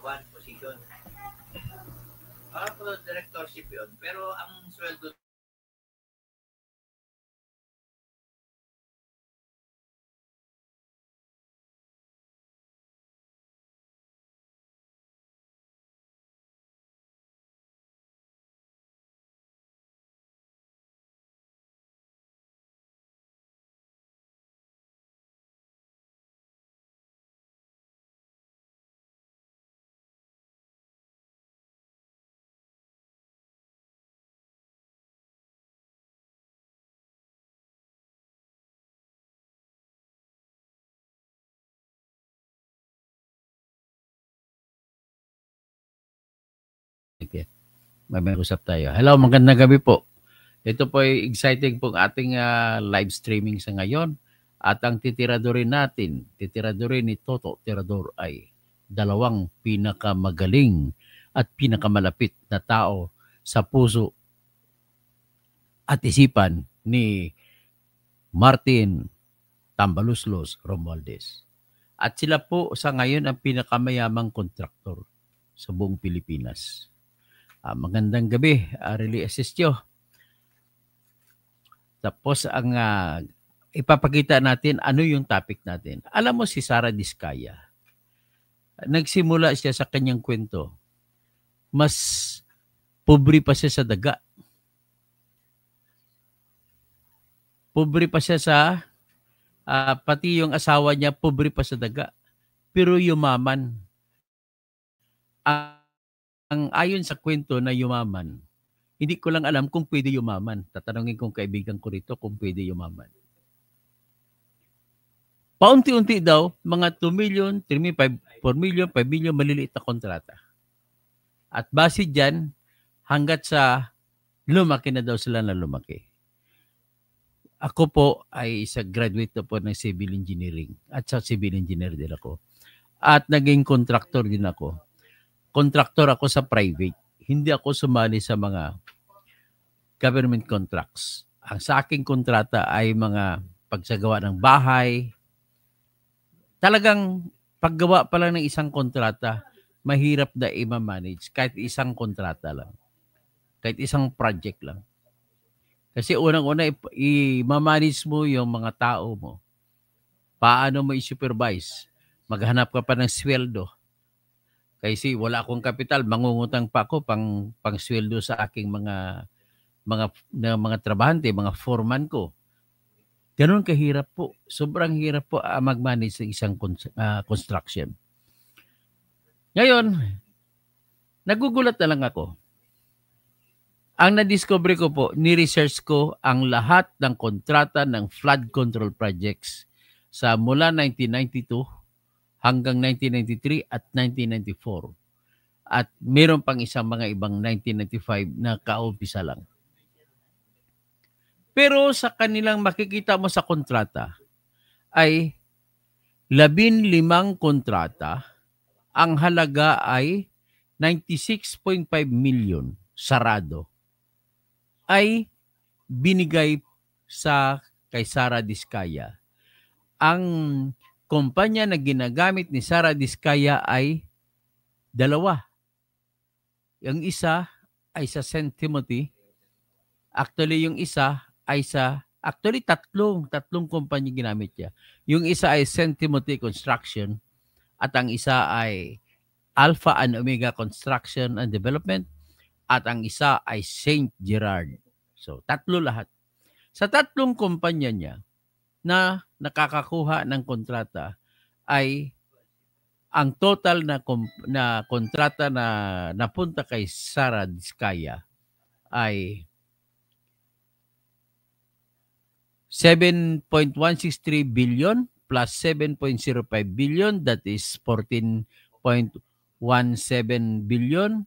one position. Pro directorship yun. Pero ang sweldo Okay. May usap tayo. Hello, magandang gabi po. Ito po ay exciting pong ating live streaming sa ngayon. At ang titiradorin ni Toto Tirador ay dalawang pinakamagaling at pinakamalapit na tao sa puso at isipan ni Martin Tambaluslos Romualdez. At sila po sa ngayon ang pinakamayamang kontraktor sa buong Pilipinas. Magandang gabi, Arely Asistio. Tapos ang ipapakita natin ano yung topic natin. Alam mo si Sara Diskaya, nagsimula siya sa kanyang kwento. Mas pobre pa siya sa daga. Pobre pa siya sa, pati yung asawa niya, pobre pa sa daga. Pero yumaman. Ang ayon sa kwento na yumaman, hindi ko lang alam kung pwede yumaman. Tatanungin kong kaibigan ko rito kung pwede yumaman. Paunti-unti daw, mga 2 million, 3 million, 4 million, 5 million, maliliit na kontrata. At base dyan, hanggat sa lumaki na daw sila na lumaki. Ako po ay isa graduate na po ng civil engineering. At sa civil engineer din ako. At naging contractor din ako. Contractor ako sa private. Hindi ako sumali sa mga government contracts. Ang sa aking kontrata ay mga pagsagawa ng bahay. Talagang paggawa pa lang ng isang kontrata, mahirap na i-manage kahit isang kontrata lang. Kahit isang project lang. Kasi unang-una, i-manage mo yung mga tao mo. Paano mo i-supervise? Maghanap ka pa ng sweldo. Kasi wala akong kapital, mangungutang pa ako pang sweldo sa aking mga trabahante, mga foreman ko. Ganun kahirap po. Sobrang hirap po mag-manage ng isang construction. Ngayon, nagugulat na lang ako. Ang na-discover ko po, ni-research ko ang lahat ng kontrata ng flood control projects sa mula 1992 hanggang 1993 at 1994. At meron pang isang mga ibang 1995 na kaumpisa lang. Pero sa kanilang makikita mo sa kontrata ay 15 kontrata, ang halaga ay 96.5 million sarado ay binigay kay Sara Diskaya. Ang kumpanya na ginagamit ni Sara Diskaya ay dalawa. Yung isa ay sa St. Timothy. Actually, yung isa ay tatlong kumpanya ginamit niya. Yung isa ay St. Timothy Construction at ang isa ay Alpha and Omega Construction and Development at ang isa ay St. Gerard. So, tatlo lahat. Sa tatlong kumpanya niya na nakakakuha ng kontrata ay ang total na kontrata na napunta kay Sara Diskaya ay 7.163 billion plus 7.05 billion, that is 14.17 billion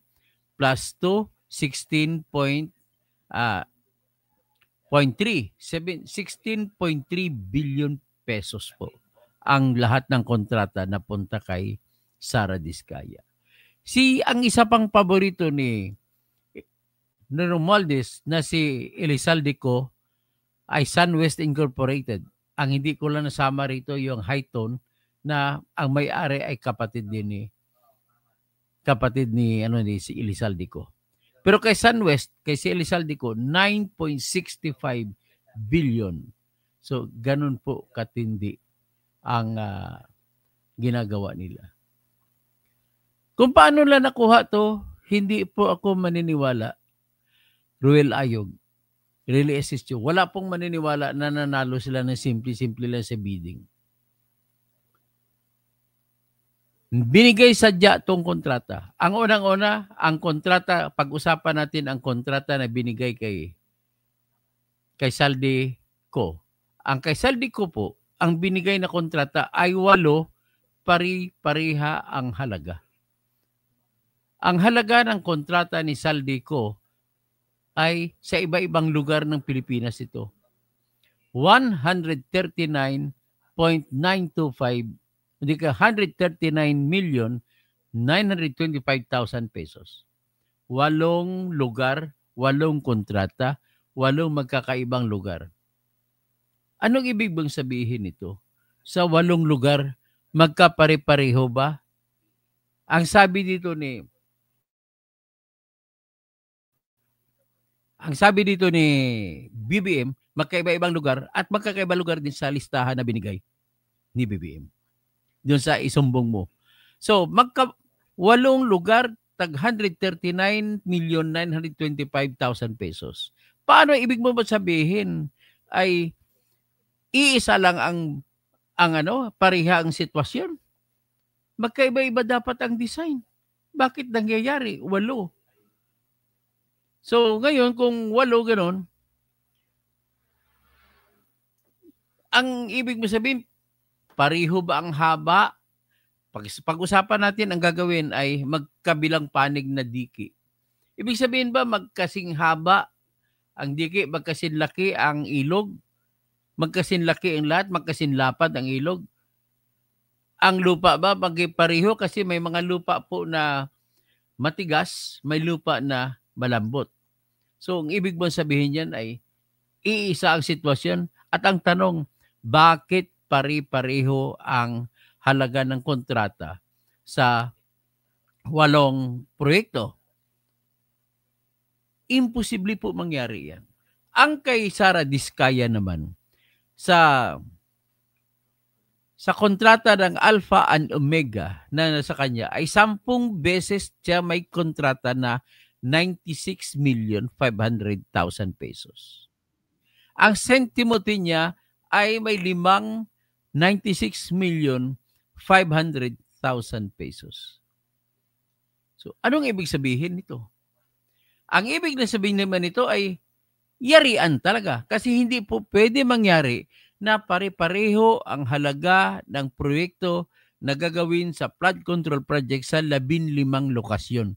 plus 2, 16.3 billion pesos po ang lahat ng kontrata na punta kay Sara Diskaya. Ang isa pang paborito ni Romualdez na si Elizalde ay SunWest Incorporated. Ang hindi ko lang nasama rito yung Highton na ang may-ari ay kapatid din ni kapatid ni si Elizalde-Co. Pero kay SunWest, kay si Elizalde-Co, 9.65 billion. So ganun po katindi ang ginagawa nila. Kung paano lang nakuha to, hindi po ako maniniwala. Ruel Ayog, really assist you. Wala pong maniniwala na nanalo sila ng simple-simple lang sa bidding. Binigay sadya tong kontrata. Ang unang-una, ang kontrata, pag-usapan natin ang kontrata na binigay kay Salde-Co. Ang kay Salde-Co po, ang binigay na kontrata ay 8, pari-pariha ang halaga. Ang halaga ng kontrata ni Salde-Co ay sa iba-ibang lugar ng Pilipinas ito. 139.925, hindi ka 139,925,000 pesos. 8 lugar, 8 kontrata, 8 magkakaibang lugar. Anong ibig bang sabihin nito? Sa 8 lugar, magkapare-pareho ba? Ang sabi dito ni BBM, magkaiba-ibang lugar at magkakaibang lugar din sa listahan na binigay ni BBM. Doon sa isumbong mo. So, 8 lugar, tag 139,925,000 pesos. Paano ibig mo ba sabihin ay iisa lang ang pariha ang sitwasyon? Magkaiba-iba dapat ang design. Bakit nangyayari? 8. So, ngayon, kung 8 ganon, ang ibig mo sabihin, pariho ba ang haba? Pag-usapan natin, ang gagawin ay magkabilang panig na diki. Ibig sabihin ba, magkasing haba ang diki, magkasing laki ang ilog, magkasing laki ang lahat, magkasing lapad ang ilog? Ang lupa ba, magpariho? Kasi may mga lupa po na matigas, may lupa na malambot. So, ang ibig mong sabihin yan ay iisa ang sitwasyon. At ang tanong, bakit pari-pareho ang halaga ng kontrata sa 8 proyekto? Imposible po mangyari yan. Ang kay Sara Diskaya naman, sa kontrata ng Alpha and Omega na nasa kanya ay 10 beses siya may kontrata na 96,500,000 pesos. Ang sentimote niya ay may 5 96,500,000 pesos. So, anong ibig sabihin nito? Ang ibig na sabihin naman nito ay yarian talaga. Kasi hindi po pwede mangyari na pare-pareho ang halaga ng proyekto na gagawin sa flood control project sa 15 lokasyon.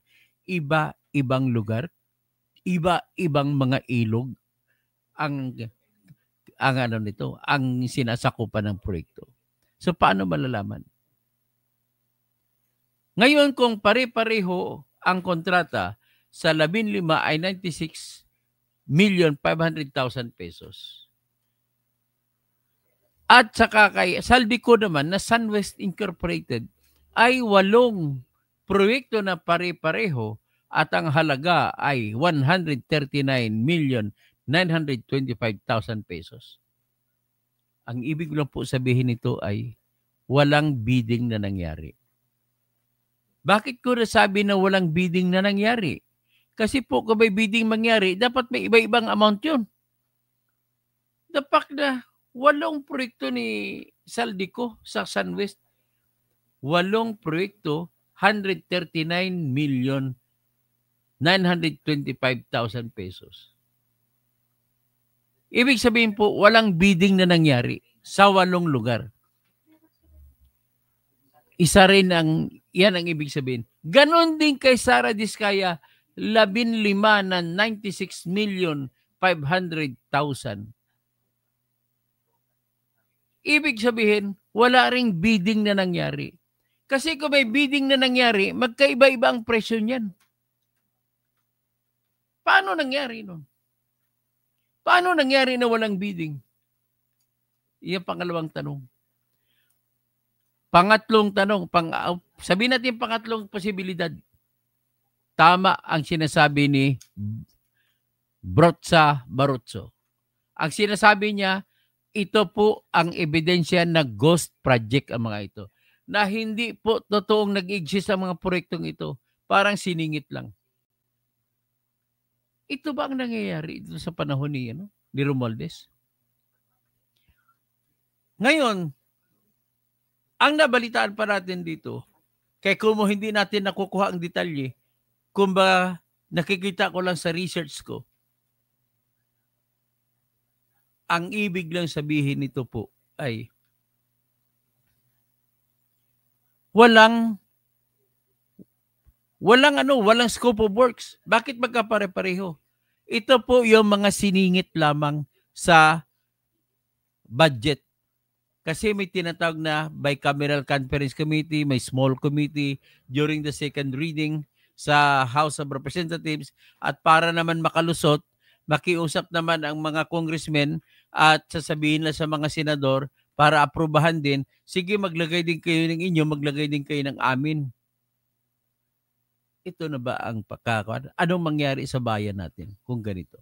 Iba-ibang lugar, iba-ibang mga ilog ang sinasakupan ng proyekto. So, paano malalaman? Ngayon, kung pare-pareho ang kontrata sa 15 ay 96,500,000 pesos. At saka kay Salde-Co naman na SunWest Incorporated ay 8 proyekto na pare-pareho at ang halaga ay 139,925,000 pesos. Ang ibig lang po sabihin nito ay walang bidding na nangyari. Bakit ko nasabi na walang bidding na nangyari? Kasi po kung may bidding mangyari, dapat may iba-ibang amount yun. The fact na 8 proyekto ni Salde-Co sa SunWest, 8 proyekto, 139,925,000 pesos. Ibig sabihin po, walang bidding na nangyari sa 8 lugar. Isa rin yan ang ibig sabihin. Ganon din kay Sara Diskaya, 15 na 96,500,000. Ibig sabihin, wala ring bidding na nangyari. Kasi kung may bidding na nangyari, magkaiba-iba ang presyo niyan. Paano nangyari nun? Paano nangyari na walang bidding? Iyan pangalawang tanong. Pangatlong tanong, sabihin natin pangatlong posibilidad. tama ang sinasabi ni Brotsa Barutso. Ang sinasabi niya, ito po ang ebidensya na ghost project ang mga ito. Na hindi po totoong nag-exist ang mga proyektong ito. Parang siningit lang. Ito ba ang nangyayari dito sa panahon ni Romualdez? Ngayon, ang nabalitaan pa natin dito, kaya kung hindi natin nakukuha ang detalye, kung ba nakikita ko lang sa research ko, ang ibig lang sabihin nito po ay walang scope of works. Bakit magkapare-pareho? Ito po yung mga siningit lamang sa budget. Kasi may tinatawag na bicameral conference committee, may small committee during the second reading sa House of Representatives, at para naman makalusot, makiusap naman ang mga congressmen at sasabihin na sa mga senador para aprubahan din, sige maglagay din kayo ng inyo, maglagay din kayo ng amin. Ito na ba ang pagkakaroon? Anong mangyari sa bayan natin kung ganito?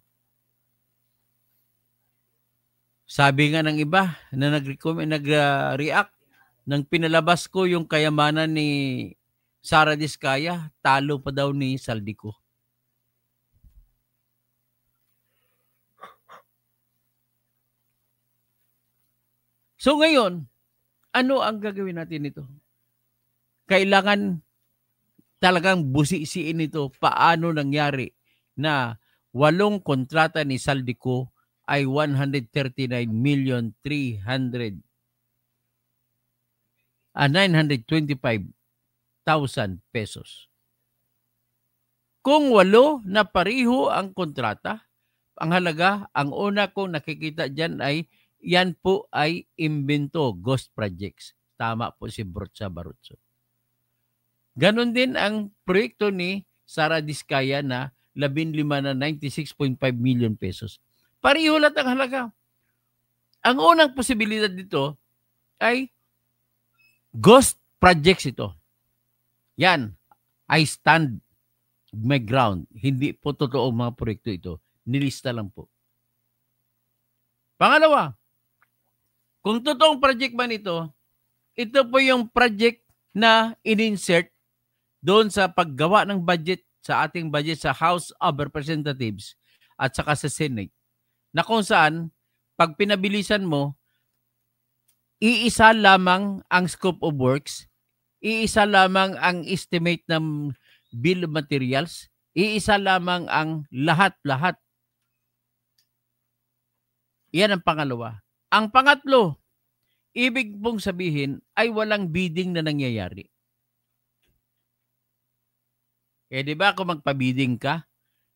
Sabi nga ng iba na nag-react nang pinalabas ko yung kayamanan ni Sara Diskaya, talo pa daw ni Saldico. So ngayon, ano ang gagawin natin nito? Kailangan talagang busisiin ito. Paano nangyari na 8 kontrata ni Saldico ay 925,000 pesos. Kung 8 na pariho ang kontrata, ang halaga, ang una kong nakikita dyan ay yan po ay imbento, ghost projects. Tama po si Brotsa Barutso. Ganon din ang proyekto ni Sara Diskaya na 15 na 96.5 million pesos. Pariho lahat ang halaga. Ang unang posibilidad dito ay ghost projects ito. Yan, I stand my ground. Hindi po totoo mga proyekto ito. Nilista lang po. Pangalawa, kung totoong project man ito po yung project na in-insert doon sa paggawa ng budget sa ating budget sa House of Representatives at saka sa Senate, na kung saan pag pinabilisan mo, iisa lamang ang scope of works, iisa lamang ang estimate ng bill of materials, iisa lamang ang lahat-lahat. Yan ang pangalawa. Ang pangatlo, ibig pong sabihin ay walang bidding na nangyayari. Eh di ba kung magpa-bidding ka?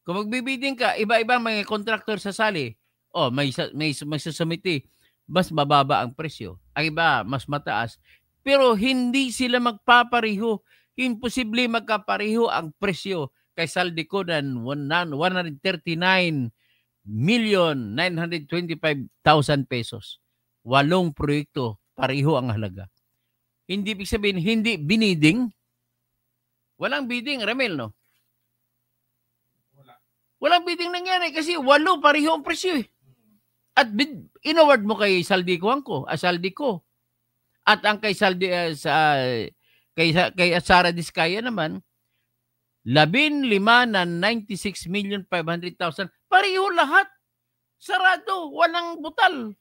Kung magbibidding ka, iba-ibang mga contractor sasali. Oh, may susumiti, mas mababa ang presyo. Ang iba, mas mataas. Pero hindi sila magpapareho. Imposible magkapareho ang presyo kay Saldico ng 139,925,000 pesos. 8 proyekto, pareho ang halaga. Hindi ibig sabihin, hindi biniding. Walang bidding, Ramel, no? Walang bidding nangyari kasi 8 pareho ang presyo eh. At inaward mo kay Saldico Saldico. At ang kay Sara Diskaya naman, 15 na 96,500,000. Pareho lahat. Sarado, walang butal.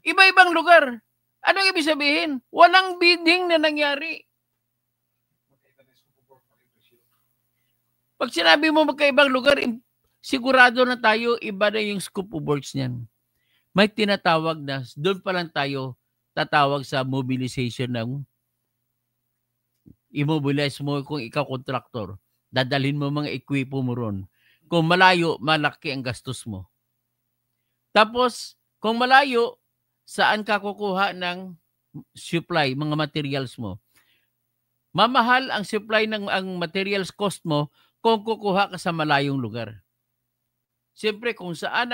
Iba-ibang lugar. Anong ibig sabihin? Walang bidding na nangyari. Pag sinabi mo magkaibang lugar, sigurado na tayo, iba na yung scope of works niyan. May tinatawag na, doon pa lang tayo tatawag sa mobilization ng immobilize mo kung ikaw kontraktor. Dadalhin mo mga ekwipo mo ron. Kung malayo, malaki ang gastos mo. Tapos, kung malayo, saan ka kukuha ng supply, mga materials mo? Mamahal ang supply ng ang materials cost mo kung kukuha ka sa malayong lugar. Siyempre, kung saan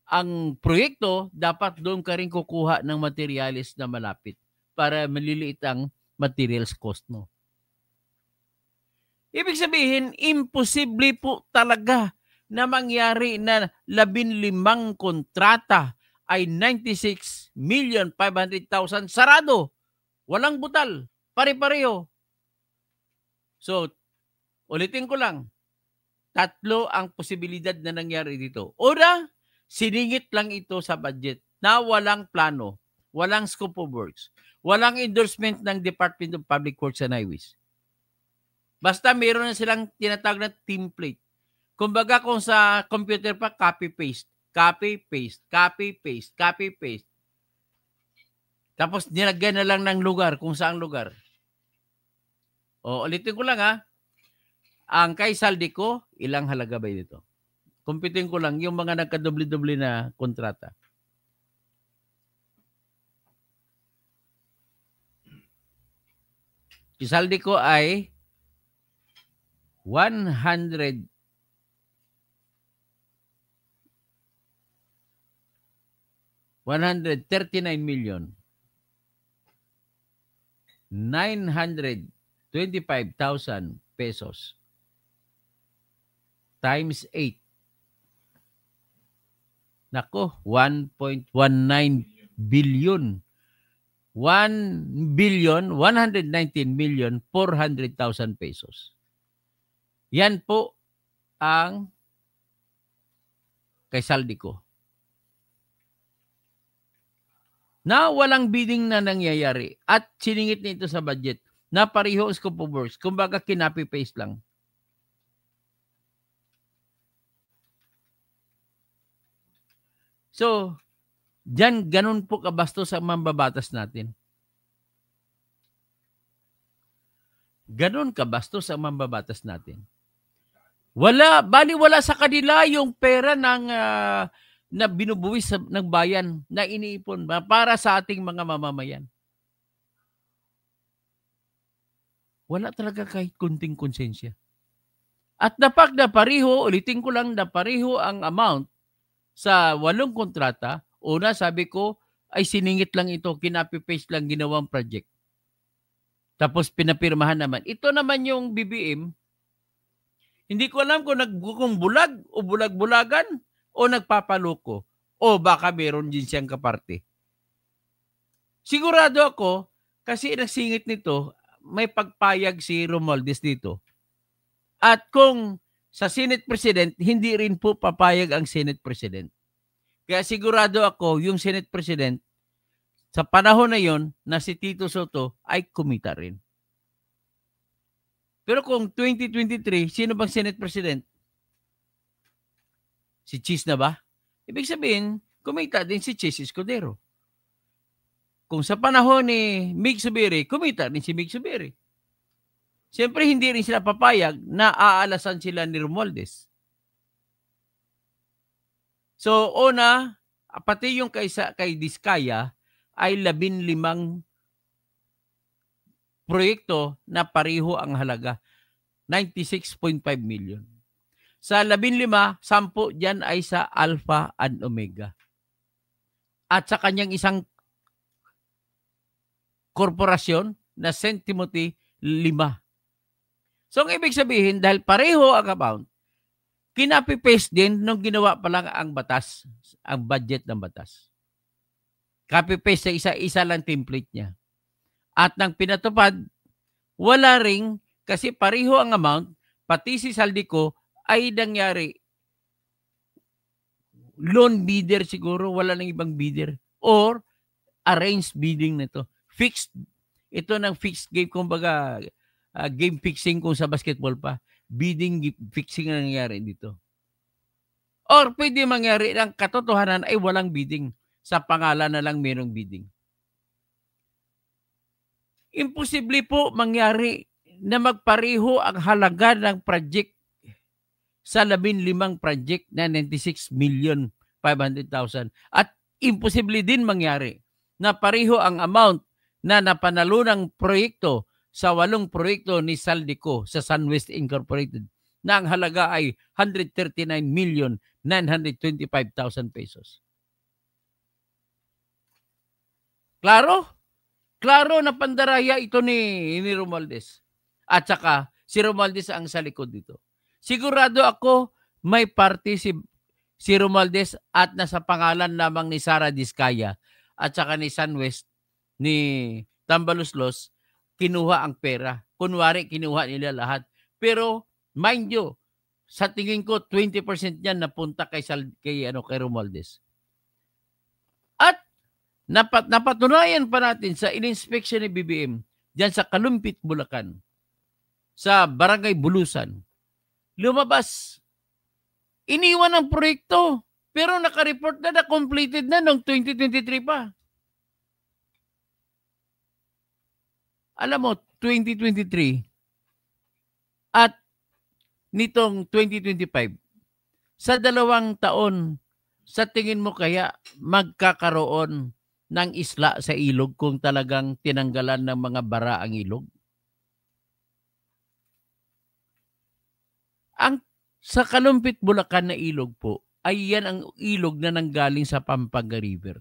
ang proyekto, dapat doon ka rin kukuha ng materials na malapit para maliliit ang materials cost mo. Ibig sabihin, imposible po talaga na mangyari na 15 kontrata ay 96,500,000 sarado. Walang butal. Pare-pareho. So, ulitin ko lang. Tatlo ang posibilidad na nangyari dito. Una, siningit lang ito sa budget na walang plano, walang scope of works, walang endorsement ng Department of Public Works and Highways. Basta meron na silang tinatawag na template. Kumbaga kung sa computer pa, copy-paste, copy-paste, copy-paste, copy-paste. Tapos nilagyan na lang ng lugar, kung saang lugar. O, ulitin ko lang ha. Ang kay Saldico, ilang halaga ba dito? Kumpitin ko lang yung mga nagka-doble-doble na kontrata. Si Saldico ay 139 million 925,000 pesos times 8. Nako, 1.19 billion. 1,119,400,000 pesos. Yan po ang kay Saldico. Na walang bidding na nangyayari at siningit nito sa budget na pareho ang scope of works. Kumbaga, kinapi-paste lang. So, diyan ganun po kabastos ang mambabatas natin. Ganun kabastos ang mambabatas natin. Wala sa kanila yung pera ng na binubuwis ng bayan na iniipon para sa ating mga mamamayan. Wala talaga kahit kunting konsensya. At napag na pareho, ulitin ko lang na pareho ang amount sa 8 kontrata. Una, sabi ko, ay siningit lang ito, kinapi-paste lang ginawang project. Tapos pinapirmahan naman. Ito naman yung BBM, hindi ko alam kung bulag o bulag-bulagan o nagpapaloko o baka meron din siyang kaparte. Sigurado ako, kasi nagsingit nito, may pagpayag si Romualdez dito. At kung sa Senate President, hindi rin po papayag ang Senate President. Kaya sigurado ako, yung Senate President, sa panahon na yon na si Tito Soto ay kumita rin. Pero kung 2023, sino bang Senate President? Si Cheese na ba? Ibig sabihin, kumita din si Cheese Escudero. Kung sa panahon ni Mig Zubiri, kumita din si Mig Zubiri. Siyempre, hindi rin sila papayag na aalasan sila ni Romualdez. So, una, pati yung kay Diskaya ay 15 proyekto na pareho ang halaga, 96.5 million. Sa 15, 10 dyan ay sa Alpha and Omega. At sa kanyang isang korporasyon na St. Timothy, 5. So, ang ibig sabihin, dahil pareho ang amount, kinapi-paste din nung ginawa pa lang ang batas, ang budget ng batas. Copy-paste sa isa-isa lang template niya. At nang pinatupad, wala ring, kasi pareho ang amount, pati si Saldico ay nangyari. Loan bidder siguro, wala nang ibang bidder. Or arranged bidding na ito. Fixed. Ito ng fixed game, kumbaga game fixing kung sa basketball pa. Bidding fixing ang nangyari dito. Or pwede mangyari ng katotohanan ay walang bidding. Sa pangalan na lang mayroong bidding. Imposible po mangyari na magpareho ang halaga ng project sa 15 project na 96,500,000. At imposible din mangyari na pareho ang amount na napanalo ng proyekto sa 8 proyekto ni Saldico sa SunWest Incorporated na ang halaga ay 139,925,000 pesos. Klaro? Klaro na pandaraya ito ni Romualdez. At saka, Si Romualdez ang sa likod dito. Sigurado ako may party si Romualdez at nasa pangalan lamang ni Sara Diskaya at saka ni Sunwest ni Tambaluslos kinuha ang pera. Kunwari kinuha nila lahat. Pero mind you, sa tingin ko 20% niyan napunta kay Romualdez. At napatunayan pa natin sa in-inspection ni BBM diyan sa Kalumpit, Bulacan, sa Barangay Bulusan. Lumabas. Iniwan ang proyekto. Pero naka-report na completed na noong 2023 pa. Alam mo, 2023 at nitong 2025, sa 2 taon, sa tingin mo kaya magkakaroon ng isla sa ilog kung talagang tinanggalan ng mga bara ang ilog? Sa Kalumpit, Bulacan na ilog po, ay yan ang ilog na nanggaling sa Pampanga River.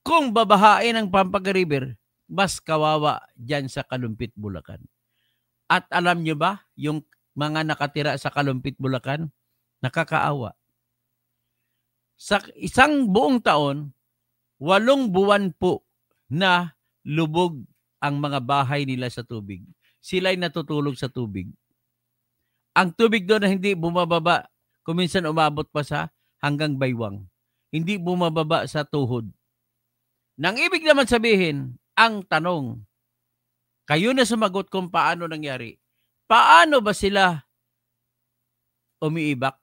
Kung babahain ang Pampanga River, mas kawawa dyan sa Kalumpit, Bulacan. At alam nyo ba, yung mga nakatira sa Kalumpit, Bulacan, nakakaawa. Sa isang buong taon, 8 buwan po na lubog ang mga bahay nila sa tubig. Sila'y natutulog sa tubig. Ang tubig doon na hindi bumababa, kuminsan umabot pa sa hanggang baywang. Hindi bumababa sa tuhod. Nang ibig naman sabihin, ang tanong, kayo na sumagot kung paano nangyari. Paano ba sila umiibak?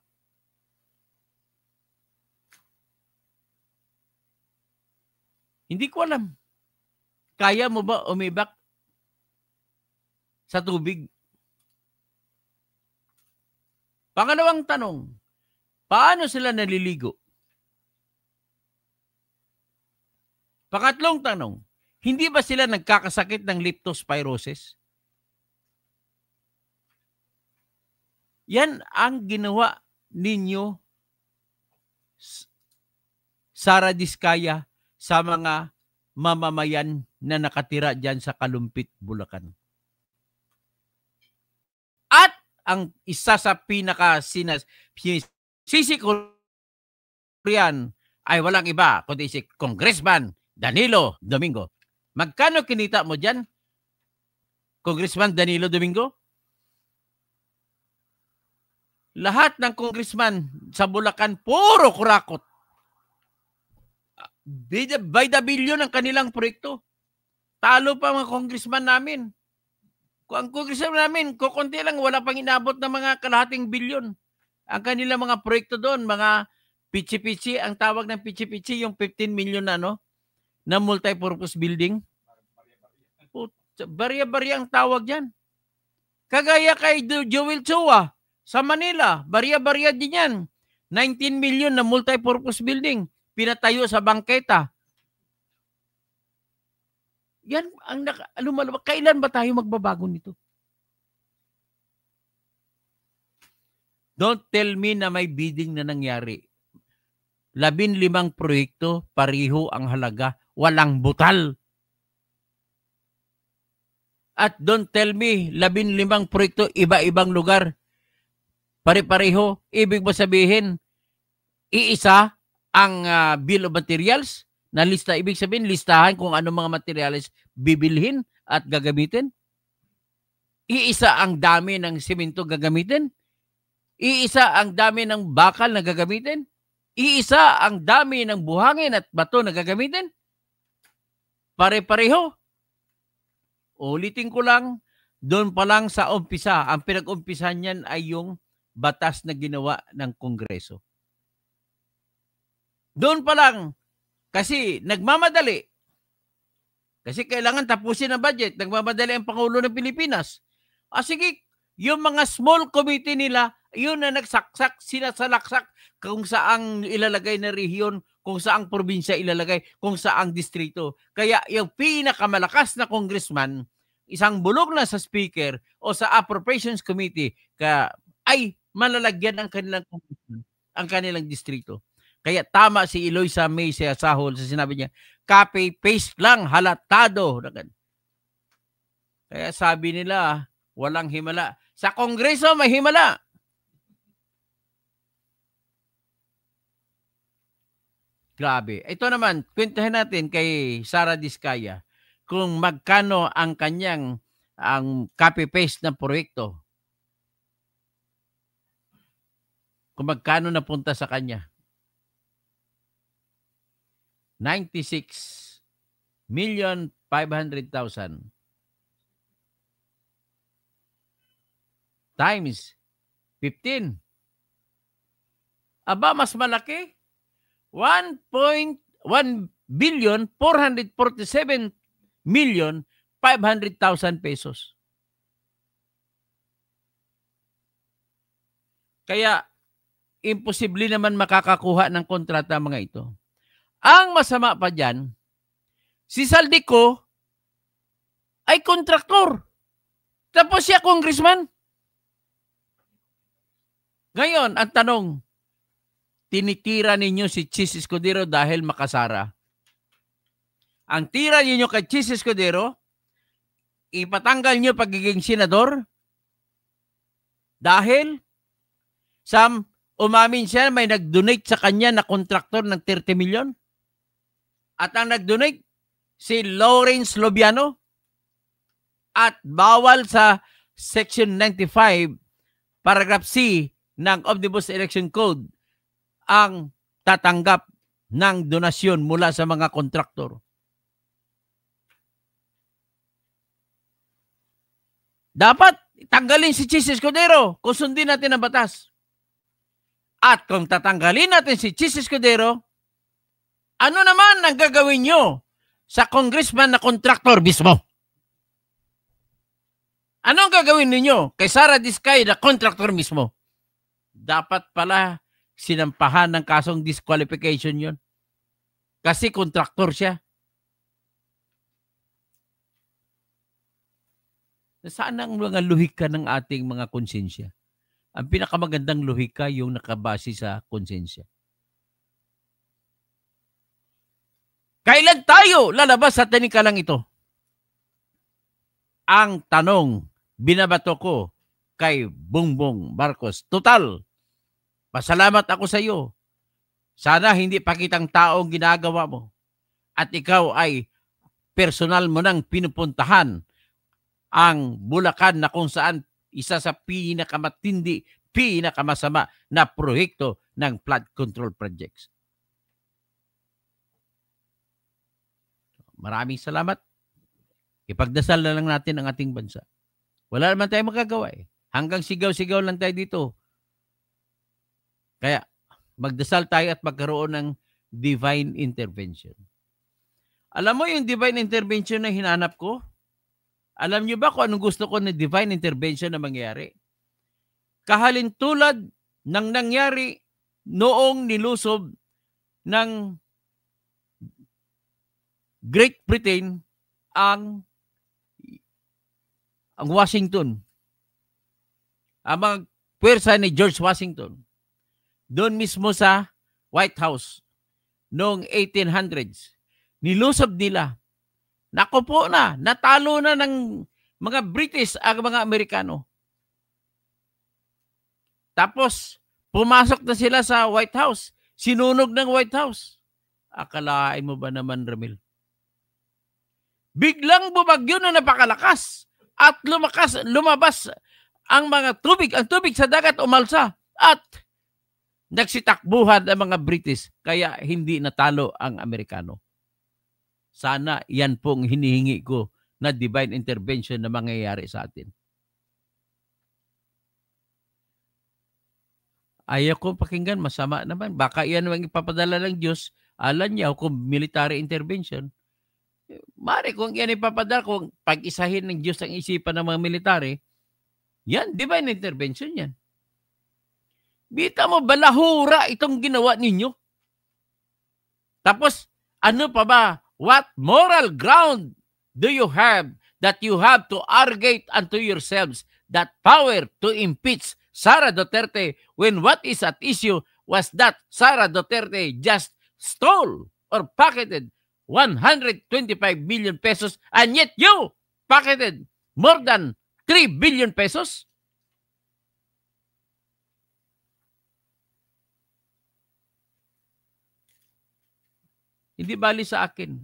Hindi ko alam. Kaya mo ba umibak sa tubig? Pangalawang tanong, paano sila naliligo? Pangatlong tanong, hindi ba sila nagkakasakit ng leptospirosis? Yan ang ginawa ninyo, Sara Diskaya, sa mga mamamayan na nakatira dyan sa Kalumpit, Bulacan. At ang isa sa sisikurian ay walang iba kundi si Congressman Danilo Domingo. Magkano kinita mo dyan, Congressman Danilo Domingo? Lahat ng congressman sa Bulacan, puro kurakot. By the billion ang kanilang proyekto. Talo pa mga congressman namin. Kung ang congressman namin, kukunti lang, wala pang inabot na mga kalahating bilyon. Ang kanilang mga proyekto doon, mga pichi-pichi, ang tawag ng pichi-pichi, yung 15 million na, no? Na multi-purpose building. Barya-barya ang tawag dyan. Kagaya kay Joel Chua sa Manila, barya-barya din yan. 19 million na multi-purpose building. Pinatayo sa bangketa. Yan ang lumalabas. Kailan ba tayo magbabago nito? Don't tell me na may bidding na nangyari. 15 proyekto, pariho ang halaga, walang butal. At don't tell me 15 proyekto, iba-ibang lugar, pare-pareho. Ibig ba sabihin, iisa ang bill of materials na lista? Ibig sabihin, listahan kung ano mga materials bibilhin at gagamitin. Iisa ang dami ng simento gagamitin. Iisa ang dami ng bakal na gagamitin. Iisa ang dami ng buhangin at bato na gagamitin. Pare-pareho. Ulitin ko lang, doon pa lang sa umpisa, ang pinag-umpisan niyan ay yung batas na ginawa ng Kongreso. Doon pa lang, kasi nagmamadali. Kasi kailangan tapusin ang budget. Nagmamadali ang Pangulo ng Pilipinas. Sige, yung mga small committee nila, yun na nagsaksak, sinasalaksak kung saang ilalagay na rehiyon, kung saang probinsya ilalagay, kung saang distrito. Kaya yung pinakamalakas na congressman, isang bulog na sa speaker o sa appropriations committee, ay malalagyan ang kanilang distrito. Kaya tama si Eloisa May sa Sahol sa sinabi niya, copy-paste lang, halatado. Kaya sabi nila, walang himala. Sa Kongreso, may himala. Grabe. Ito naman, kwentahin natin kay Sara Diskaya kung magkano ang kanyang copy-paste ng proyekto. Kung magkano napunta sa kanya. 96,500,000 times 15. Aba, mas malaki. 1,447,500,000 pesos. Kaya, imposible naman makakakuha ng kontrata mga ito. Ang masama pa dyan, si Saldico ay kontraktor. Tapos siya congressman. Ngayon, ang tanong, tinitira ninyo si Chis Escudero dahil makasara. Ang tira ninyo kay Chis Escudero, ipatanggal nyo pagiging senador dahil umamin siya may nag-donate sa kanya na kontraktor ng 30 million. At ang nag-donate, si Lawrence Lobiano. At bawal sa Section 95, Paragraph C ng Omnibus Election Code ang tatanggap ng donasyon mula sa mga kontraktor. Dapat tanggalin si Chis Escudero kung sundin natin ang batas. At kung tatanggalin natin si Chis Escudero, ano naman ang gagawin nyo sa congressman na kontraktor mismo? Ano ang gagawin ninyo kay Sara Diskaya na kontraktor mismo? Dapat pala sinampahan ng kasong disqualification yon. Kasi kontraktor siya. Saan ang mga luhika ng ating mga konsensya? Ang pinakamagandang luhika yung nakabase sa konsensya. Kailan tayo lalabas sa tinikalang ito? Ang tanong, binabato ko kay Bongbong Marcos. Total, pasalamat ako sa iyo. Sana hindi pakitang taong ginagawa mo. At ikaw ay personal mo nang pinupuntahan ang Bulacan na kung saan isa sa pinakamatindi, pinakamasama na proyekto ng flood control projects. Maraming salamat. Ipagdasal na lang natin ang ating bansa. Wala naman tayong magagawa eh. Hanggang sigaw-sigaw lang tayo dito. Kaya magdasal tayo at magkaroon ng divine intervention. Alam mo yung divine intervention na hinanap ko? Alam niyo ba kung anong gusto ko na divine intervention na mangyari? Kahalintulad ng nangyari noong nilusob ng Great Britain ang Washington. Ang mga pwersa ni George Washington. Doon mismo sa White House noong 1800s. Nilusob nila. Naku po na, natalo na ng mga British ang mga Amerikano. Tapos, pumasok na sila sa White House. Sinunog ng White House. Akalain mo ba naman, Ramil? Biglang bumagyo na napakalakas at lumabas ang mga tubig. Ang tubig sa dagat umalsa at nagsitakbuhan ang mga British kaya hindi natalo ang Amerikano. Sana yan pong hinihingi ko na divine intervention na mangyayari sa atin. Ayaw ko pakinggan, masama naman. Baka yan ang ipapadala ng Diyos, alam niya kung military intervention. Mari kung yan ipapadala, kung pag-isahin ng Diyos ang isipan ng mga military, yan, divine intervention yan. Bita mo, balahura itong ginawa ninyo. Tapos, ano pa ba? What moral ground do you have that you have to arrogate unto yourselves that power to impeach Sara Duterte when what is at issue was that Sara Duterte just stole or pocketed 125 million pesos and yet you pocketed More than 3 billion pesos? Hindi bali sa akin.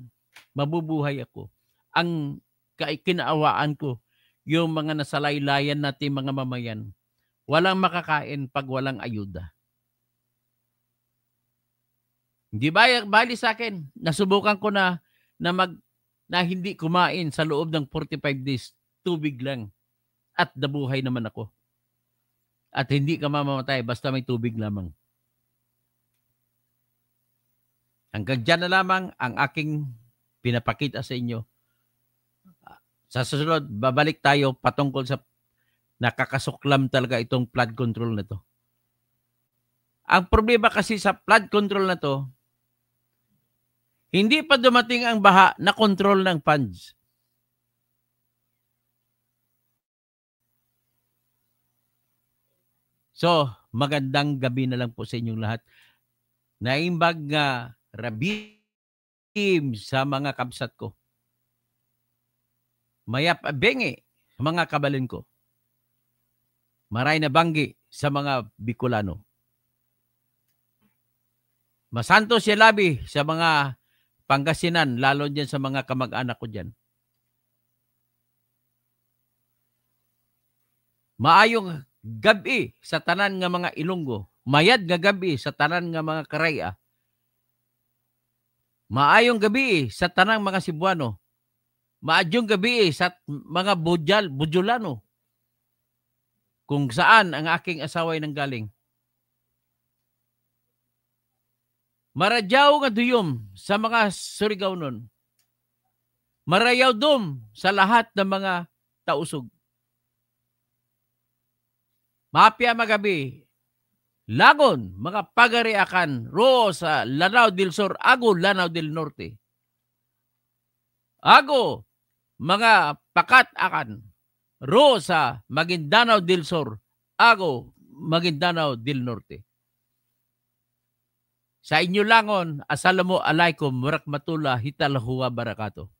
Mabubuhay ako. Ang kinaawaan ko, yung mga nasalaylayan natin mga mamayan, walang makakain pag walang ayuda. Hindi bali sa akin. Nasubukan ko na hindi kumain sa loob ng 45 days. Tubig lang. At nabuhay naman ako. At hindi ka mamamatay basta may tubig lamang. Hanggang dyan na lamang ang aking pinapakita sa inyo. Sa susunod, babalik tayo patungkol sa nakakasuklam talaga itong flood control na to. Ang problema kasi sa flood control na to, hindi pa dumating ang baha na control ng funds. So, magandang gabi na lang po sa inyong lahat. Naimbag nga rabim sa mga kabsat ko. Mayap bengi sa mga kabalin ko. Maray na banggi sa mga Bicolano. Masanto siya labi sa mga Pangasinan, lalo dyan sa mga kamag-anak ko dyan. Maayong gabi sa tanan nga mga Ilonggo. Mayad nga gabi sa tanan nga mga Karaya. Maayong gabi sa tanang mga Cebuano. Maadyong gabi sa mga Bujolano. Kung saan ang aking asaway nang galing. Maradyaw nga duyom sa mga Surigao nun. Marayaw dum sa lahat ng mga tausog. Mapia magabi. Lagon, mga pagariakan, ro sa Lanao del Sur, ago Lanao del Norte. Ago, mga pakat-akan, ro sa Maguindanao del Sur, ago Maguindanao del Norte. Sa inyo langon, asalamu alaikum warakmatullah hitalhuwa barakato.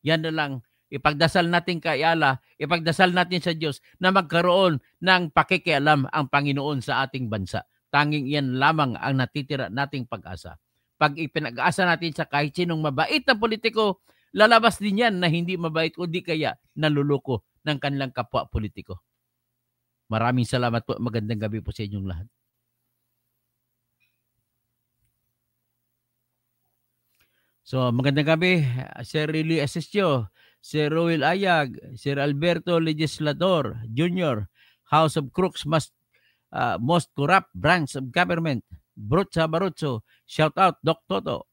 Yan na lang, ipagdasal natin kay Allah, ipagdasal natin sa Diyos na magkaroon ng pakikialam ang Panginoon sa ating bansa. Tanging yan lamang ang natitira nating pag-asa. Pag ipinag-asa natin sa kahit sinong mabait na politiko, lalabas din yan na hindi mabait o di kaya naluloko ng kanilang kapwa politiko. Maraming salamat po. Magandang gabi po sa inyong lahat. So, magandang gabi, Sir Riley Asistio, Sir Roel Ayag, Sir Alberto Legislador Jr., House of Crooks most corrupt branch of government, Brutsa Barutso, shout out, Doc Toto.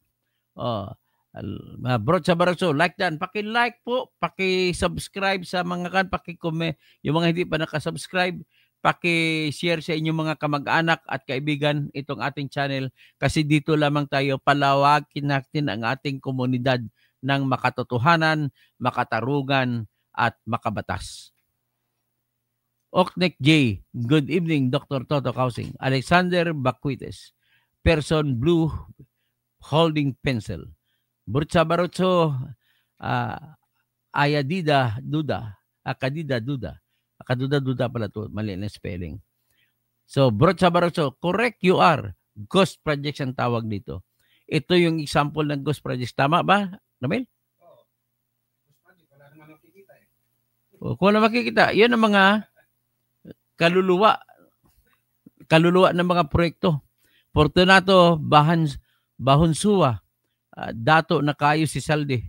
Brutsa Barutso, like dan, paki-like po, paki-subscribe sa mga kan, paki-comment, yung mga hindi pa nakasubscribe, paki-share sa inyong mga kamag-anak at kaibigan itong ating channel kasi dito lamang tayo palawagin natin ang ating komunidad ng makatotohanan, makatarugan at makabatas. Oknek J, good evening Dr. Toto Kausing. Alexander Bacuites, Person Blue Holding Pencil. Brutsa Barutso, Ayadida Duda, Akadida Duda. Kaduda-duda pala to, mali na spelling. So, Brutsa Barutso, correct you are. Ghost projects ang tawag dito. Ito yung example ng ghost projects. Tama ba, Namel? Oo. Ghost project, wala naman makikita eh. Kung wala makikita, yun ang mga kaluluwa ng mga proyekto. Fortunato Bahonsuwa, Dato na kayo si Saldi.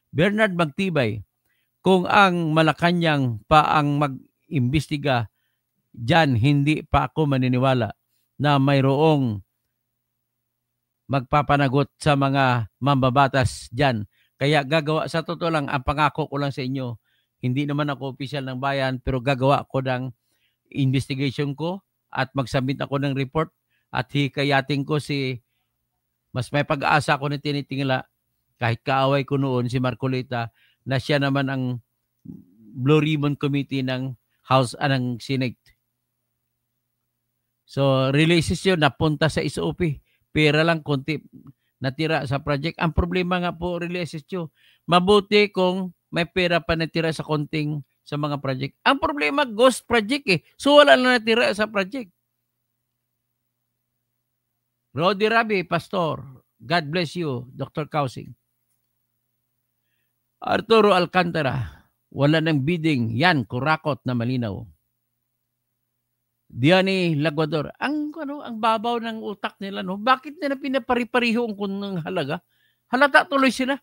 Bernard Magtibay, kung ang Malacanang pa ang mag-imbestiga dyan, hindi pa ako maniniwala na mayroong magpapanagot sa mga mambabatas dyan. Kaya gagawa, sa totoo lang, ang pangako ko lang sa inyo, hindi naman ako opisyal ng bayan, pero gagawa ko ng investigation ko at magsubmit ako ng report at hikayatin ko mas may pag-asa ko na tinitingala, kahit kaaway ko noon si Marcolita, na siya naman ang Blue Ribbon Committee ng House ng Senate. So, releases yun, napunta sa SOP. Pera lang, konti natira sa project. Ang problema nga po, releases yun, mabuti kung may pera pa natira sa konting sa mga project. Ang problema, ghost project eh. So wala na natira sa project. Rodi Rabi, Pastor. God bless you, Dr. Kausing. Arturo Alcantara, wala ng bidding. Yan, kurakot na malinaw. Diani Laguador, ang babaw ng utak nila, no? Bakit nila pinapari-pariho ang halaga? Halata tuloy sila.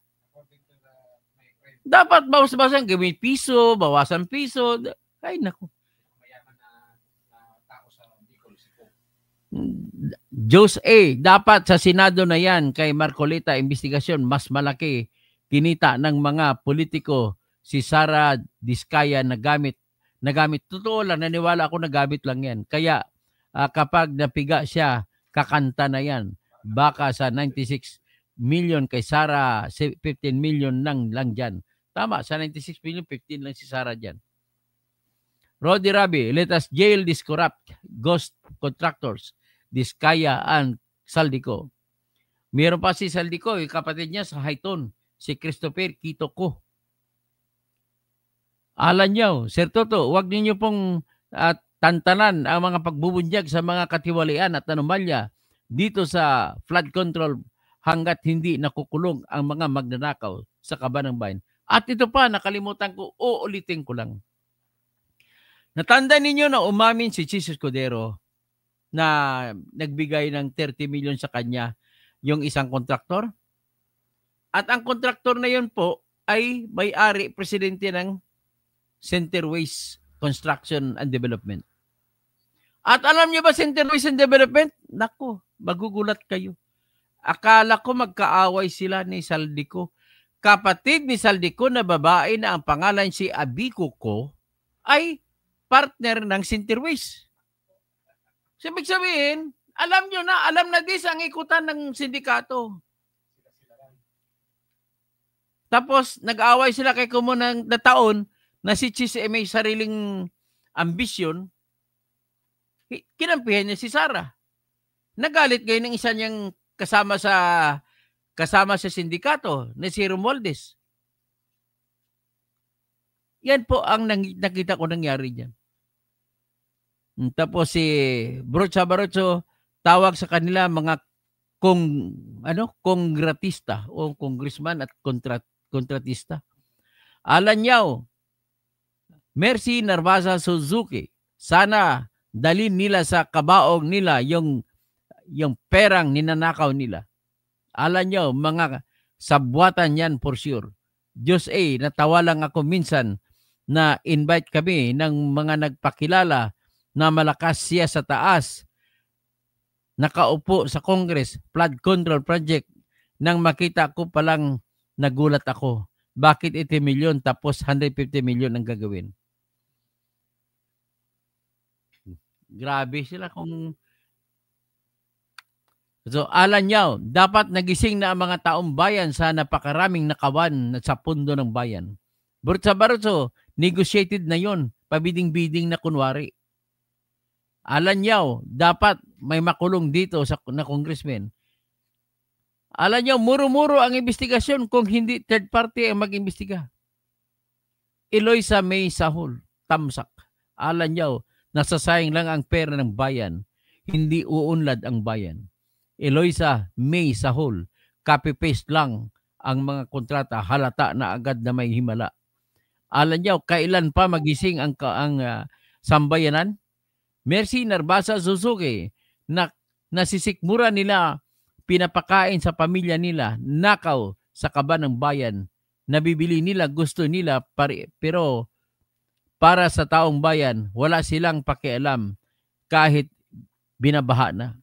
Dapat bawas-bawasan, gawin piso, bawasan piso. Ay, naku. Mayaman na tao sa Bicol, Cebu. Diyos dapat sa Senado na yan kay Marcolita investigasyon mas malaki kinita ng mga politiko si Sara Diskaya nagamit. Totoo lang, naniwala ako nagamit lang yan. Kaya kapag napiga siya, kakanta na yan. Baka sa 96 million kay Sara, 15 million lang dyan. Tama, sa 96 million, 15 lang si Sara dyan. Rodi Rabi, let us jail these corrupt ghost contractors, Diskaya and Saldico. Meron pa si Saldico, yung kapatid niya sa Hayton, si Christopher Kitoko. Alan niyo, Sir Toto, huwag niyo pong tantanan ang mga pagbubunyag sa mga katiwalian at anomalya dito sa flood control hanggat hindi nakukulong ang mga magnanakaw sa Kabanang Bayan. At ito pa, nakalimutan ko, uulitin ko lang. Natanda ninyo na umamin si Jesus Cordero na nagbigay ng 30 million sa kanya yung isang kontraktor? At ang kontraktor na yun po ay may-ari, presidente ng Centerways Construction and Development. At alam niyo ba Centerways and Development? Naku, magugulat kayo. Akala ko magkaaway sila ni Saldico. Kapatid ni Saldico na babae na ang pangalan si Abico ko ay partner ng Centerways. Ibig sabihin, alam na dis ang ikutan ng sindikato. Tapos nag-away sila kay kumunang na taon na si Chis may sariling ambisyon, kinampihan niya si Sara. Nagalit ngayon ng isa niyang kasama sa sindikato na si Romualdez. Yan po ang nakita ko nangyari diyan. Tapos si Brocha Barocho tawag sa kanila mga kongratista o congressman at kontratista. Alan Yao, Mercy Narvaza Suzuki, sana dalhin nila sa kabaong nila yung perang ninanakaw nila. Alam nyo, mga sabwatan yan for sure. Diyos natawa lang ako minsan na invite kami ng mga nagpakilala na malakas siya sa taas. Nakaupo sa Congress, flood control project. Nang makita ko palang nagulat ako. Bakit 80 million tapos 150 million ang gagawin? Grabe sila kung... So, alam nyo, dapat nagising na ang mga taong bayan sa napakaraming nakawan sa pundo ng bayan. Sa Barroso, negotiated na yon, pabiding-biding na kunwari. Alam nyo, dapat may makulong dito na congressman. Alam nyo, muro-muro ang investigasyon kung hindi third party ang mag-imbestiga. Eloisa May Sahol, Tamsak. Alam nyo, nasasayang lang ang pera ng bayan, hindi uunlad ang bayan. Eloisa May Sahol, copy-paste lang ang mga kontrata, halata na agad na may himala. Alam niyo, kailan pa magising ang sambayanan? Mercy Narvaza Suzuki, nasisikmura nila, pinapakain sa pamilya nila, nakaw sa Kabanang Bayan, nabibili nila, gusto nila, pero para sa taong bayan, wala silang pakialam kahit binabaha na.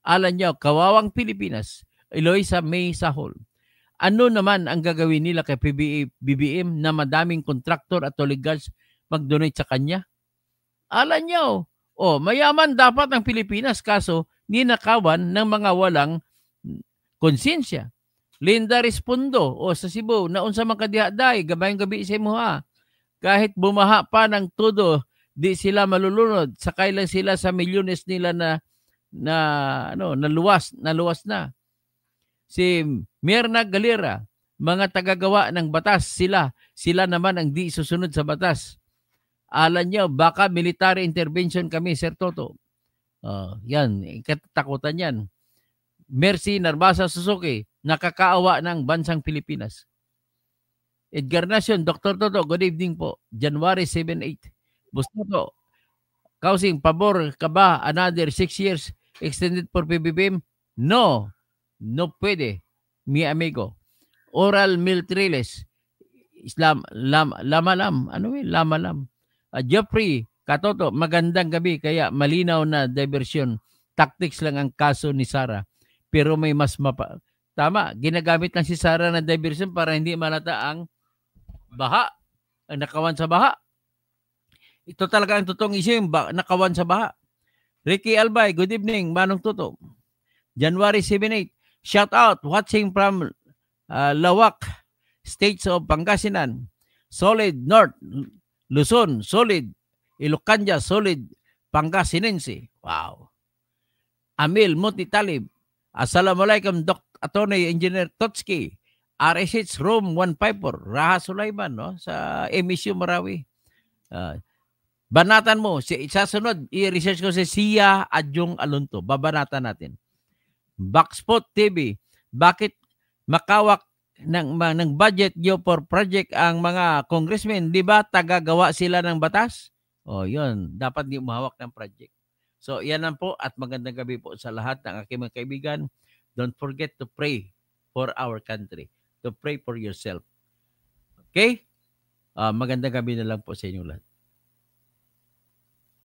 Alam niyo, kawawang Pilipinas, Eloisa May Sahol. Ano naman ang gagawin nila kay BBM na madaming kontraktor at oligals mag-donate sa kanya? Alam niyo, mayaman dapat ang Pilipinas kaso ninakawan ng mga walang konsensya. Linda Respondo, sa Cebu, naun sa mga kadihaday, gabayang gabi sa imuha. Kahit bumaha pa ng todo, di sila malulunod. Sakay lang sila sa milyones nila na luwas na. Si Mirna Galera, mga tagagawa ng batas, sila naman ang di susunod sa batas. Alam nyo, baka military intervention kami, Sir Toto. Yan, katatakutan yan. Mercy Narbasa Suzuki, nakakaawa ng bansang Pilipinas. Edgar Nacion, Dr. Toto, good evening po. January 7-8. Bustoto, Kausing, pabor ka ba another 6 years extended for PBBM? No. No pwede, mi amigo. Oral Miltriles, Lamalam. Ano yun? Lamalam. Jeffrey Katoto, magandang gabi. Kaya malinaw na diversion. Tactics lang ang kaso ni Sara. Pero may mas Tama, ginagamit lang si Sara na diversion para hindi malata ang baha. Ang nakawan sa baha. Ito talaga ang totoong issue, yung nakawan sa baha. Ricky Albay, good evening. Manong Toto. January 7-8. Shout out, watching from Lawak, States of Pangasinan. Solid North, Luzon, solid. Ilocanja, solid. Pangasinense. Wow. Amil Muti Talib. Assalamualaikum, Attorney Engineer Totski. RSH Room 154. Raha Sulaiman, no? Sa MSU Marawi. Banatan mo. Sasunod, i-research ko si Sia Adjong Alonto. Babanatan natin. Backspot TV. Bakit makawak ng budget nyo for project ang mga congressmen? Di ba tagagawa sila ng batas? Yun. Dapat di umahawak ng project. So, yan lang po at magandang gabi po sa lahat ng aking mga kaibigan. Don't forget to pray for our country. To pray for yourself. Okay? Magandang gabi na lang po sa inyong lahat.